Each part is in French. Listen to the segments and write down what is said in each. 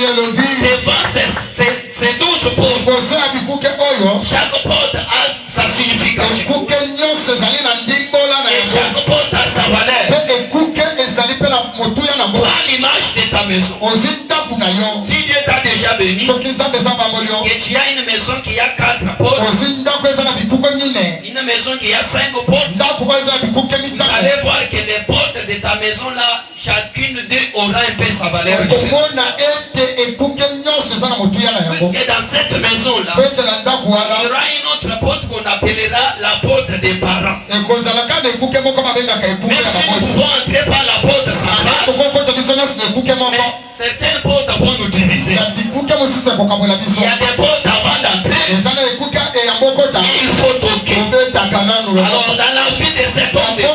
devant ces 12 portes, chaque porte a sa signification. Et chaque porte a sa valeur. Prends l'image de ta maison. Si Dieu t'a déjà béni, que tu as une maison qui a 4 portes, une maison qui a 5 portes, vous allez voir que les portes de ta maison là, chacune d'eux aura un peu sa valeur. Puisque dans cette maison là, il y aura une autre porte qu'on appellera la porte des parents. Même si nous pouvons entrer par la porte centrale, certaines portes vont nous diviser. Il y a des portes avant d'entrer et il faut toquer. Alors dans la vie de cet homme de Dieu,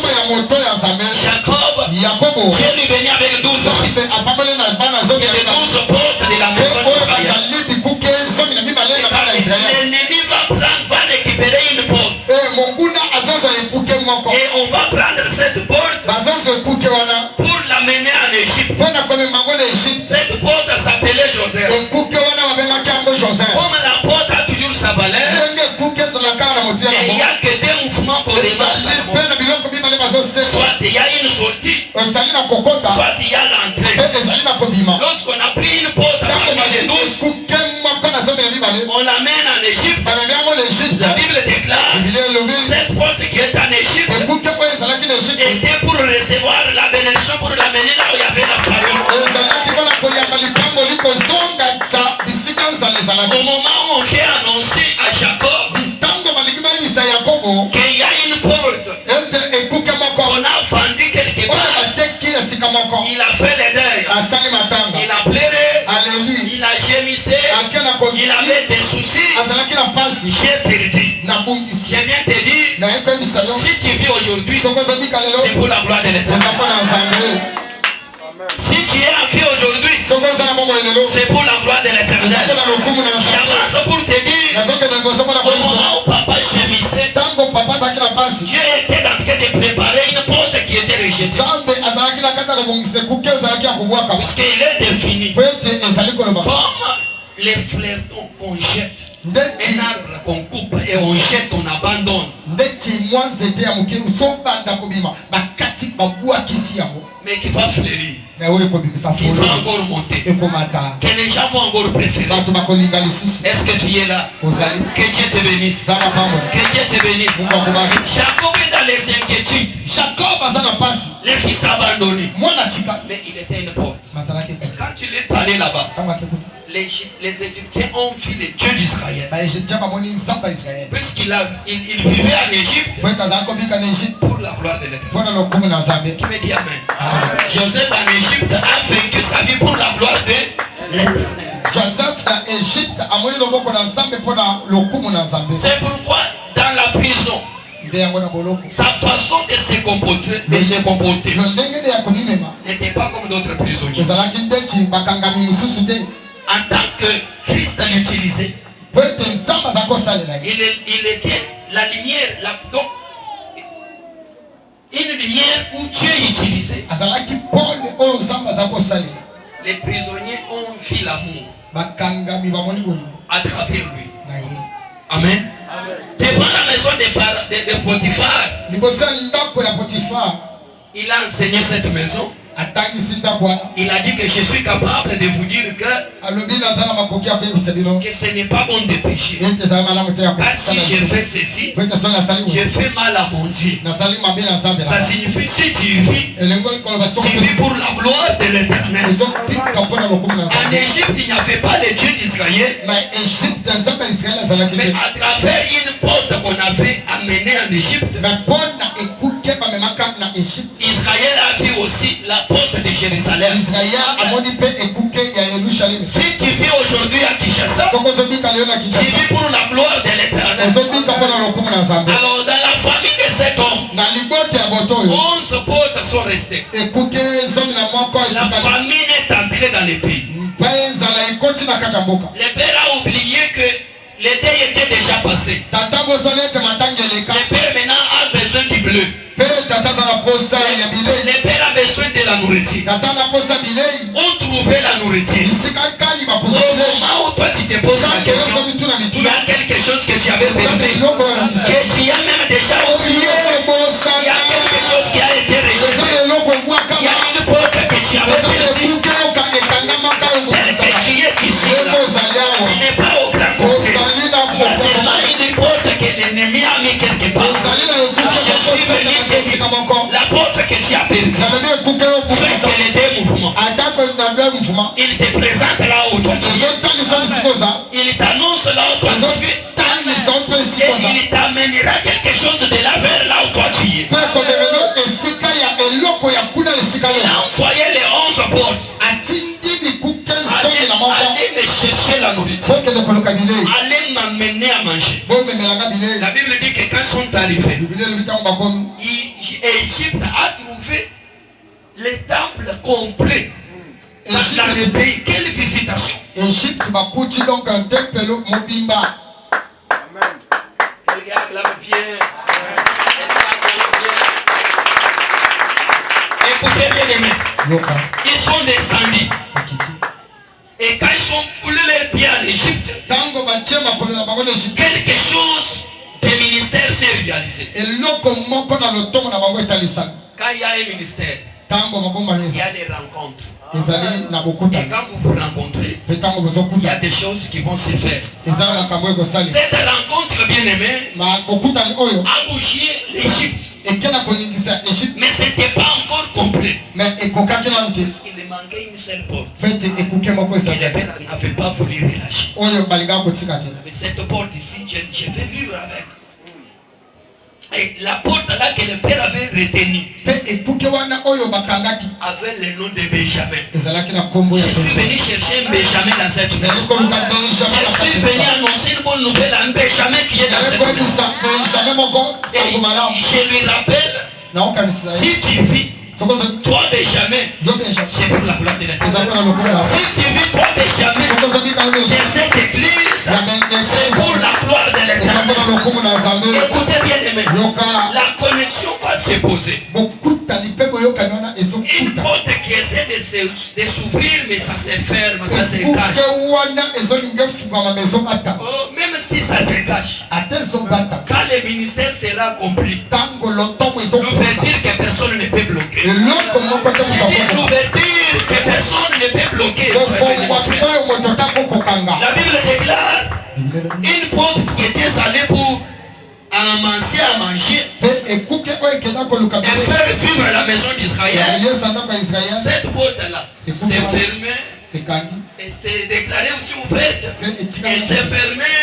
Jacob, Dieu lui bénit avec 12 fils. Et les 12 portes de la maison d'Israël. L'ennemi va récupérer une porte. Et on va prendre cette porte pour l'amener en Égypte. Cette porte s'appelait Joseph. Comme la porte a toujours sa valeur, et il n'y a que des mouvements qu'on démarre. Soit il y a une sortie, soit il y a l'entrée. Lorsqu'on a pris une porte parmi les 12, on l'amène en Égypte. La Bible déclare cette porte qui est en Égypte était pour recevoir la bénédiction, pour l'amener là où il y avait la famine. Au moment où on fait annoncer à Jacob qu'il y a une porte qu'on a vendue quelque part, il a fait les deuils, il a pleuré, il a gémissé, il avait des soucis. J'ai perdu. Je viens te dire, si tu vis aujourd'hui, c'est pour la gloire de l'Éternel. Si tu es en vie aujourd'hui, c'est pour la gloire de l'Éternel. J'avance pour te dire, au moment où papa gémissait, Dieu était en train de préparer une porte qui était rejetée. Puisqu'il est défini comme les fleurs qu'on jette, un arbre qu'on coupe et on jette, on abandonne. Mais qui va fleurir, qui va encore monter, que les gens vont encore préférer. Est-ce que tu es là? Que Dieu te bénisse. Que Dieu te bénisse. Jacob est dans les inquiétudes. Les fils abandonnés. Mais il était une porte. Quand tu es allé là-bas, les Égyptiens ont vu les dieux d'Israël. Puisqu'il vivait en Égypte pour la gloire de l'Éternel. Qui me dit amen. Joseph en Égypte a vaincu sa vie pour la gloire de l'Éternel. C'est pourquoi dans la prison, sa façon de se comporter n'était pas comme d'autres prisonniers. En tant que Christ l'utilisait, il était la lumière, une lumière où Dieu utilisait. Les prisonniers ont vu l'amour à travers lui. Amen. Devant la maison de Potiphar, il a enseigné cette maison. Il a dit que je suis capable de vous dire que ce n'est pas bon de pécher. Car si je fais ceci, je fais mal à mon Dieu. Ça signifie si tu vis pour la gloire de l'Éternel. En Égypte, il n'y avait pas les dieux d'Israël. Mais à travers une porte qu'on avait amenée en Égypte, Israël a vu aussi la porte de Jérusalem. Si tu vis aujourd'hui à Kinshasa, tu vis pour la gloire de l'Éternel. Alors dans la famille de cet homme, 11 portes sont restées. La famine est entrée dans le pays. Le père a oublié que les deuils étaient déjà passés. Le père maintenant a besoin du bleu. Le père a besoin de la nourriture. On trouvait la nourriture. tu avais perdu, que tu as même déjà oublié. Il y a quelque chose qui a été rejeté. Il y a une porte que tu avais perdue. Tel que tu es ici, là, tu n'es pas au grand côté. Il y a seulement une porte que l'ennemi a mis quelque part. Je suis venu te dire, la porte que tu as perdue, c'est les deux mouvements. Il te présente là où toi tu es. Il t'annonce là où toi tu es. Et il t'amènera quelque chose de là vers là où toi tu es. Il a envoyé les 11 portes. Allez me chercher la nourriture. Allez m'amener à manger. La Bible dit que quand ils sont arrivés, Égypte a trouvé les temples complets dans le pays. Quelle visitation! Égypte m'a couché donc un temple mobimba. Amen. Quelqu'un acclame bien. Écoutez bien aimés. Ils sont descendus. Et quand ils sont foulés les pieds en Égypte, quelque chose de ministère s'est réalisé. Quand il y a un ministère, il y a des rencontres. Et quand vous vous rencontrez, il y a des choses qui vont se faire. Cette rencontre bien-aimée a bougé l'Égypte. Mais ce n'était pas encore complet. Parce qu'il manquait une seule porte. Et le père n'avait pas voulu relâcher. Cette porte ici, je vais vivre avec. Et la porte là que le père avait retenue avait le nom de Benjamin. Je suis venu chercher un Benjamin dans cette maison. Je suis venu annoncer une bonne nouvelle à un Benjamin qui est dans cette maison. Et je lui rappelle, si tu vis, toi Benjamin, c'est pour la gloire de l'Éternel. Si tu vis, toi Benjamin, de cette église, c'est pour la gloire de l'Éternel. Écoutez bien aimé, la connexion va se poser. Une porte qui essaie de s'ouvrir, mais ça se ferme, ça se cache. Oh, même si ça se cache, quand le ministère sera accompli, l'ouverture que personne ne peut bloquer. J'ai dit l'ouverture que personne ne peut bloquer. La Bible déclare une porte qui était allée pour amasser à manger et faire vivre la maison d'Israël. Cette porte-là s'est fermée et s'est déclarée aussi ouverte. Et s'est fermée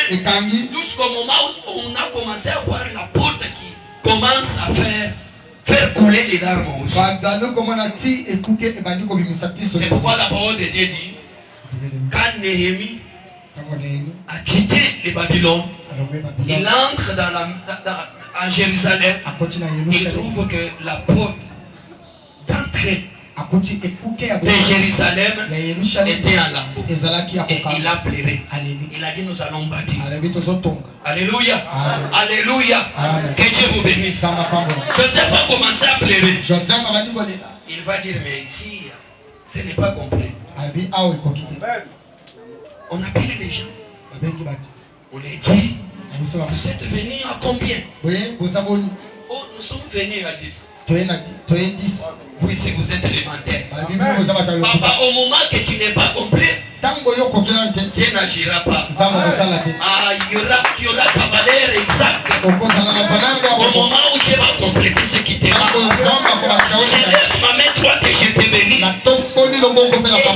jusqu'au moment où on a commencé à voir la porte qui commence à faire couler les larmes aussi. C'est pourquoi la parole de Dieu dit, quand Néhémie a quitté les Babylone, il entre en Jérusalem, il trouve que la porte d'entrée de Jérusalem était en lambeau. Et il a pleuré. Il a dit nous allons bâtir. Alléluia. Alléluia. Que Dieu vous bénisse. Joseph a commencé à pleurer. Il va dire mais ici ce n'est pas complet. On appelle les gens. On les dit vous êtes venus à combien? Oh, nous sommes venus à 10. Vous ici vous êtes élémentaire. Papa, au moment que tu n'es pas complet, Dieu n'agira pas. Tu auras ta valeur exacte. Au moment où tu vas compléter ce qui te manque. Je lève ma main droite et je te bénis. Et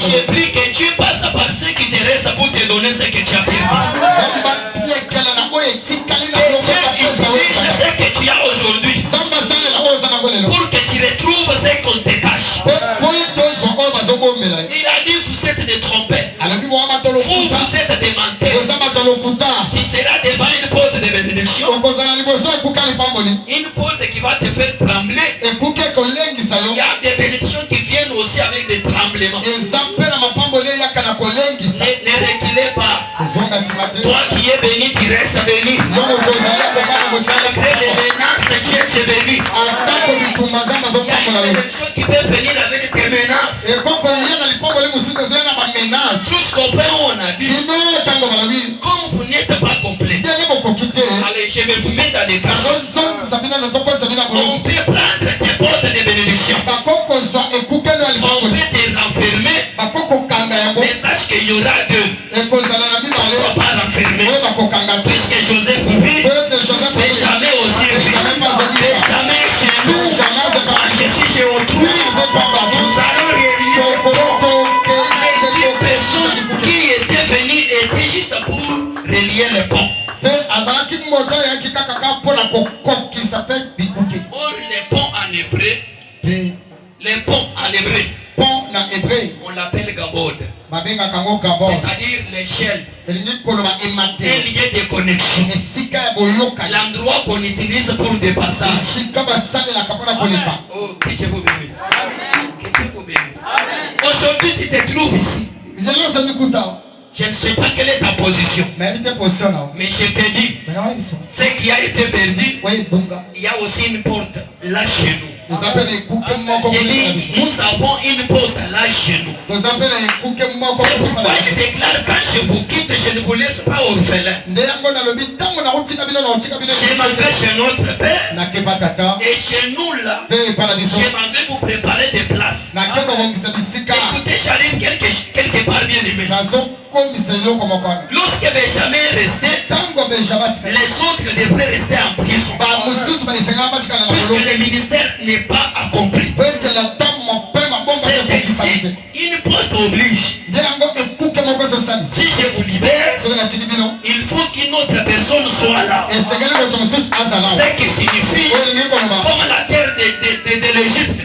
je prie que Dieu passe par ce qui te reste pour te donner ce que tu as perdu. Que Dieu utilise ce que tu as aujourd'hui pour que tu retrouves ce qu'on te cache. Il a dit vous êtes des trompeurs. Vous êtes des menteurs. Tu seras devant une porte de bénédiction. Une porte qui va te faire trembler. Il y a des bénédictions qui viennent aussi avec des tremblements. Ne reculez pas. Toi qui es béni, tu restes béni. Malgré les menaces, Dieu te bénit. Il y a une bénédiction qui peut venir avec des menaces. Jusqu'au point où on a dit, comme vous n'êtes pas complet, je vais vous mettre dans les cachots. On peut prendre tes portes de bénédiction. On peut te renfermer. Mais sache qu'il y aura deux. On ne va pas renfermer. Puisque Joseph vit, Benjamin aussi vit. Benjamin chez nous. Je suis chez autrui. Nous allons relier les 10 personnes qui étaient venues étaient juste pour relier les ponts. Or, les ponts en hébreu, les ponts en hébreu, on l'appelle Gabod. C'est-à-dire l'échelle, un lien de connexion, l'endroit qu'on utilise pour des passages. Oh, que Dieu vous bénisse. Que Dieu vous bénisse. Aujourd'hui, tu te trouves ici. Je ne sais pas quelle est ta position. Mais je te dis, ce qui a été perdu, il y a aussi une porte là chez nous. J'ai dit, nous avons une porte là chez nous. C'est pourquoi je déclare, quand je vous quitte, je ne vous laisse pas orphelin. Je m'en vais chez notre Père. Et chez nous là, je m'en vais vous préparer des places. Écoutez, j'arrive quelque part bien aimé. Lorsque Benjamin est resté, les autres devraient rester en prison. Puisque le ministère n'est pas accompli. C'est ici, une porte oblige. Si je vous libère, il faut qu'une autre personne soit là. Ce qui signifie, comme la terre de l'Égypte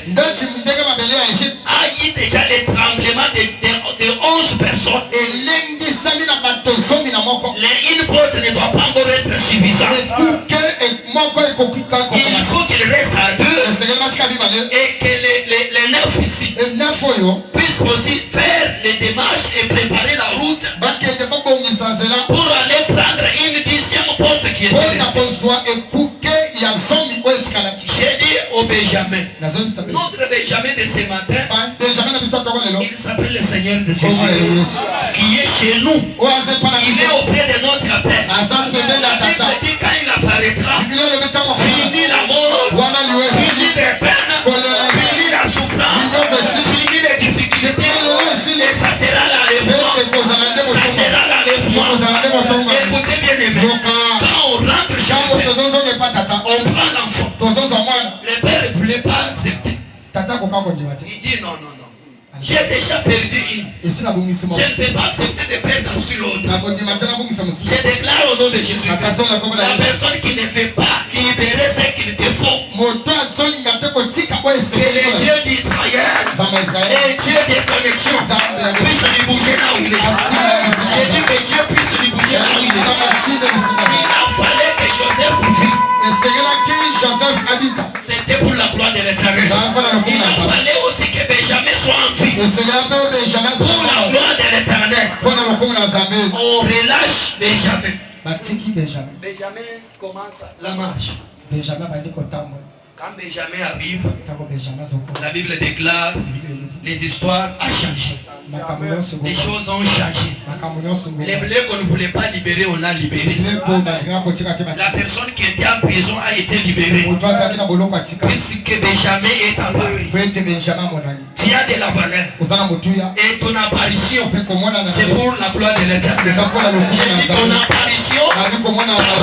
a eu déjà les tremblements de 11 personnes. Une porte ne doit pas encore être suffisante. Il faut qu'il reste à deux et que les neuf ici puissent aussi faire les démarches et préparer la route pour aller prendre une deuxième porte qui est restée. J'ai dit au Benjamin, notre Benjamin de ce matin, il s'appelle le Seigneur de Jésus, qui est chez nous. Il est auprès de notre Père. La Bible dit quand il apparaîtra, fini la mort, fini les peines, fini la souffrance, fini les difficultés, et ça sera l'enlèvement. Ça sera l'enlèvement. Écoutez bien aimé, quand on rentre chez le Père, on prend l'enfant. Le Père ne voulait pas accepter. Il dit non, non, non. J'ai déjà perdu une. Je ne peux pas accepter de perdre sur l'autre. Je déclare au nom de Jésus, la personne qui ne fait pas libérer ce qu'il te faut, que le Dieu d'Israël et Dieu des connexions puisse lui bouger là où il est. J'ai dit que Dieu puisse lui bouger là où il est. Il a fallu que Joseph vit. C'était pour la gloire de l'Éternel. Il a fallu aussi que Benjamin soit en vie. Pour la gloire de l'Éternel. On relâche Benjamin. Benjamin commence la marche. Quand Benjamin arrive, la Bible déclare les histoires ont changé. Les choses ont changé. Les blés qu'on ne voulait pas libérer, on l'a libéré. La personne qui était en prison a été libérée. Puisque Benjamin est apparu. Tu as de la valeur. Et ton apparition, c'est pour la gloire de l'Éternel. J'ai dit ton apparition, ta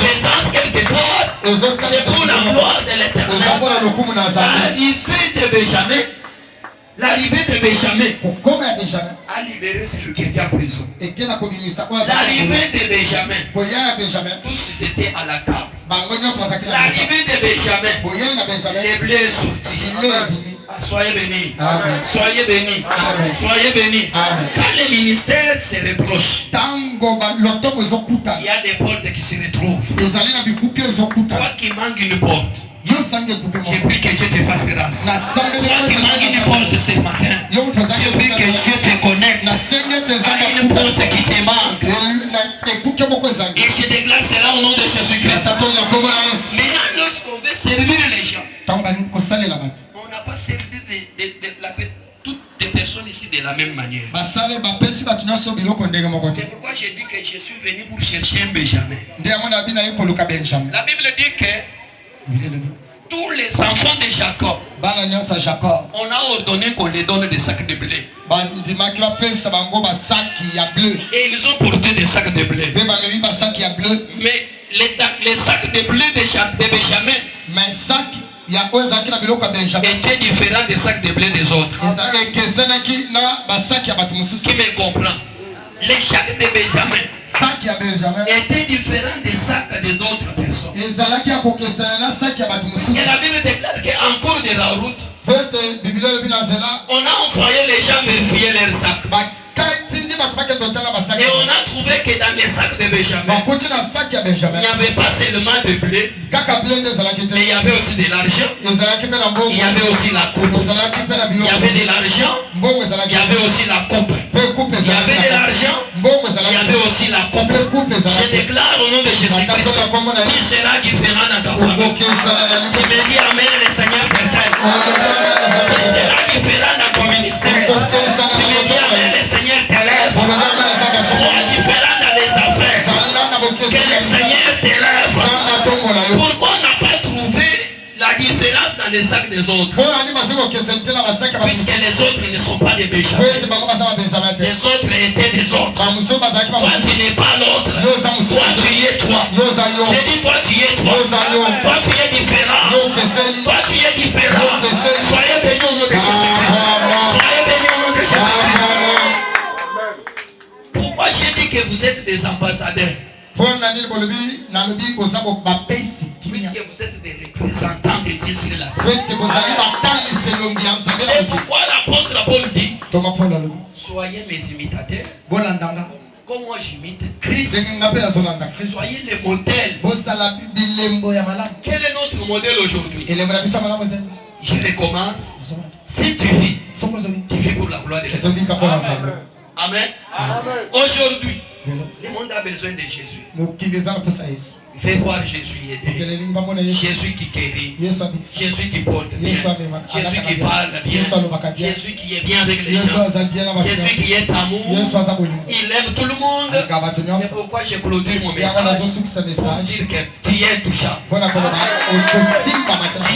présence quelque part, c'est pour la gloire de l'Éternel. L'arrivée de Benjamin a libéré celui qui était en prison. L'arrivée de Benjamin, tous étaient à la table. L'arrivée de Benjamin, les blés est sorti. Soyez bénis. Soyez bénis. Soyez bénis. Quand le ministère se reproche, il y a des portes qui se retrouvent. Toi qui manques une porte, j'ai pris que Dieu te fasse grâce. Toi qui manques une porte ce matin, j'ai pris que Dieu te connecte à une porte qui te manque. Et je déclare cela au nom de Jésus-Christ. Maintenant, lorsqu'on veut servir les gens, on n'a pas servi toutes les personnes ici de la même manière. C'est pourquoi j'ai dit que que je suis venu pour chercher un Benjamin. La Bible dit que tous les enfants de Jacob, on a ordonné qu'on les donne des sacs de blé. Et ils ont porté des sacs de blé. Mais les sacs de blé de Benjamin étaient différents des sacs de blé des autres. Qui me comprend? Les sacs de Benjamin étaient différents des sacs de d'autres personnes. Et la Bible déclare qu'en cours de la route, on a envoyé les gens vérifier leurs sacs. Et on a trouvé que dans les sacs de Benjamin, il n'y avait pas seulement de blé, mais il y avait aussi de l'argent, il y avait aussi la coupe. Il y avait de l'argent, il y avait aussi la coupe. Il y avait de l'argent, il y avait aussi la coupe. Je déclare au nom de Jésus-Christ, il sera différent dans ta famille. Tu me dis Amen, le Seigneur précède. Il sera différent dans ton ministère. Tu me dis Amen, le Seigneur t'élève. Sois différent dans les affaires. Que le Seigneur t'élève. Pourquoi on n'a pas trouvé la différence dans les sacs des autres? Puisque les autres ne sont pas des Benjamins. Les autres étaient des autres. Toi tu n'es pas l'autre. Toi tu es toi. J'ai dit toi tu es toi. Toi tu es différent. Toi tu es différent. Soyez bénis au nom de Jésus-Christ. Soyez bénis au nom de Jésus-Christ. Pourquoi j'ai dit que vous êtes des ambassadeurs? Puisque vous êtes des représentants de Dieu sur la terre. C'est pourquoi l'apôtre Paul dit, soyez mes imitateurs. Comme moi j'imite Christ. Soyez les modèles. Quel est notre modèle aujourd'hui? Je recommence. Si tu vis, tu vis pour la gloire de Dieu. Amen. Aujourd'hui, le monde a besoin de Jésus. Fais voir Jésus aider. Jésus qui guérit. Jésus qui porte bien. Jésus qui parle bien. Jésus qui est bien avec les gens. Jésus qui est amour. Il aime tout le monde. C'est pourquoi j'ai clôturé mon message pour dire que tu es intouchable. Tu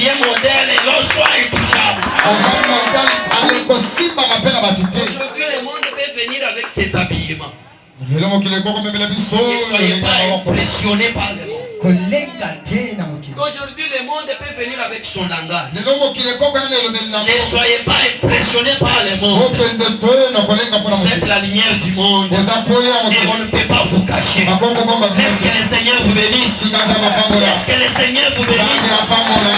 es modèle et l'on soit intouchable. Aujourd'hui, le monde peut venir avec ses habillements. Ne soyez pas impressionné par le monde. Aujourd'hui, le monde peut venir avec son langage. Ne soyez pas impressionné par le monde. Vous êtes la lumière du monde. Et on ne peut pas vous cacher. Est-ce que le Seigneur vous bénisse? Est-ce que le Seigneur vous bénisse?